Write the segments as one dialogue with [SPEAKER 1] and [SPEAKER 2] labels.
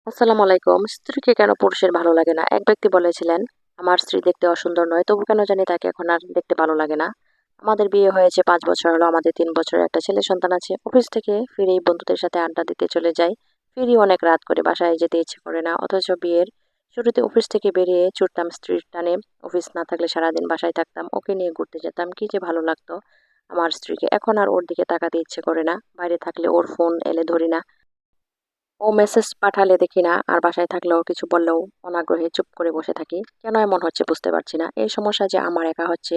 [SPEAKER 1] আসসালামু আলাইকুম। স্ত্রীকে কেন পুরুষের ভালো লাগে না? এক ব্যক্তি বলেছিলেন, আমার স্ত্রী দেখতে অসুন্দর নয়, তবু কেন জানি তাকে এখন আর দেখতে ভালো লাগে না। আমাদের বিয়ে হয়েছে ৫ বছর হলো, আমাদের ৩ বছরের একটা ছেলে সন্তান আছে। অফিস থেকে ফিরেই বন্ধুদের সাথে আড্ডা দিতে চলে যাই। ফিরি অনেক রাত করে, বাসায় যেতে ইচ্ছে করে না। অথচ বিয়ের শুরুতে অফিস থেকে বেরিয়ে ছুটতাম স্ত্রীর টানে। অফিস না থাকলে সারাদিন বাসায় থাকতাম, ওকে নিয়ে ঘুরতে যেতাম। কি যে ভালো লাগতো আমার স্ত্রীকে। এখন আর ওর দিকে তাকাতে ইচ্ছে করে না। বাইরে থাকলে ওর ফোন এলে ধরি না। ও মেসেজ পাঠালে দেখি না, আর বাসায় থাকলেও কিছু বললেও অনাগ্রহে চুপ করে বসে থাকি। কেন এমন হচ্ছে বুঝতে পারছি না। এই সমস্যা যে আমার একা হচ্ছে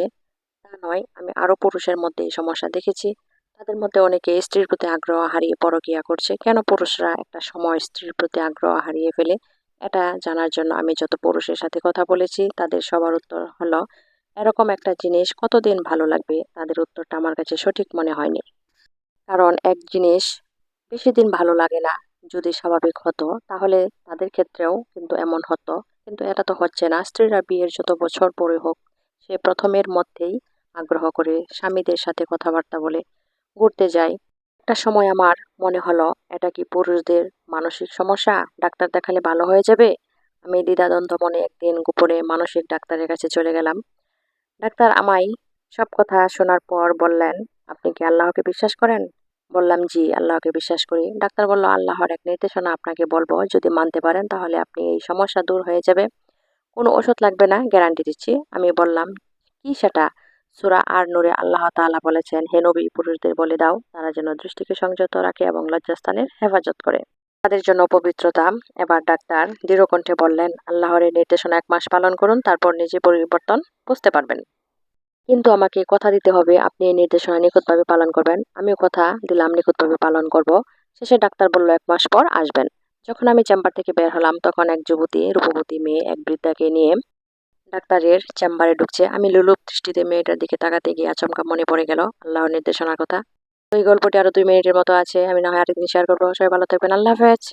[SPEAKER 1] তা নয়, আমি আরো পুরুষের মধ্যে এই সমস্যা দেখেছি। তাদের মধ্যে অনেকে স্ত্রীর প্রতি আগ্রহ হারিয়ে পরকীয়া করছে। কেন পুরুষরা একটা সময় স্ত্রীর প্রতি আগ্রহ হারিয়ে ফেলে? এটা জানার জন্য আমি যত পুরুষের সাথে কথা বলেছি, তাদের সবার উত্তর হলো, এরকম একটা জিনিস কতদিন ভালো লাগবে। তাদের উত্তরটা আমার কাছে সঠিক মনে হয়নি। কারণ এক জিনিস বেশি দিন ভালো লাগে না। যদি স্বাভাবিক হতো তাহলে তাদের ক্ষেত্রেও কিন্তু এমন হতো। কিন্তু এটা তো হচ্ছে না। স্ত্রীরা বিয়ের যত বছর পরে হোক, সে প্রথমের মধ্যেই আগ্রহ করে স্বামীদের সাথে কথাবার্তা বলে ঘুরতে যায়। একটা সময় আমার মনে হলো, এটা কি পুরুষদের মানসিক সমস্যা? ডাক্তার দেখালে ভালো হয়ে যাবে? আমি দ্বিধাদ্বন্দ্ব মনে একদিন গোপনে মানসিক ডাক্তারের কাছে চলে গেলাম। ডাক্তার আমায় সব কথা শোনার পর বললেন, আপনি কি আল্লাহকে বিশ্বাস করেন? বললাম, জি, আল্লাহকে বিশ্বাস করি। ডাক্তার বলল, আল্লাহর এক নির্দেশনা আপনাকে বলবো, যদি মানতে পারেন তাহলে আপনি এই সমস্যা দূর হয়ে যাবে। কোনো ওষুধ লাগবে না, গ্যারান্টি দিচ্ছি। আমি বললাম, কি সেটা? সূরা আর নূরে আল্লাহ তাআলা বলেছেন, হে নবী, পুরুষদের বলে দাও তারা যেন দৃষ্টিকে সংযত রাখে এবং লজ্জাস্থানের হেফাজত করে, তাদের জন্য পবিত্রতা। এবার ডাক্তার দৃঢ়কণ্ঠে বললেন, আল্লাহর এই নির্দেশনা ১ মাস পালন করুন, তারপর নিজে পরিবর্তন বুঝতে পারবেন। কিন্তু আমাকে কথা দিতে হবে, আপনি এই নির্দেশনা নিখুঁতভাবে পালন করবেন। আমিও কথা দিলাম নিখুঁতভাবে পালন করব। শেষে ডাক্তার বলল, ১ মাস পর আসবেন। যখন আমি চেম্বার থেকে বের হলাম, তখন এক যুবতী রূপবতী মেয়ে এক বৃদ্ধাকে নিয়ে ডাক্তারের চেম্বারে ঢুকছে। আমি লোলুপ দৃষ্টিতে মেয়েটার দিকে তাকাতে গিয়ে আচমকা মনে পড়ে গেল আল্লাহর নির্দেশনার কথা। তো এই গল্পটি আরো ২ মিনিটের মতো আছে, আমি না হয় আরেকদিন শেয়ার করবো। সবাই ভালো থাকবেন, আল্লাহ হাফেজ।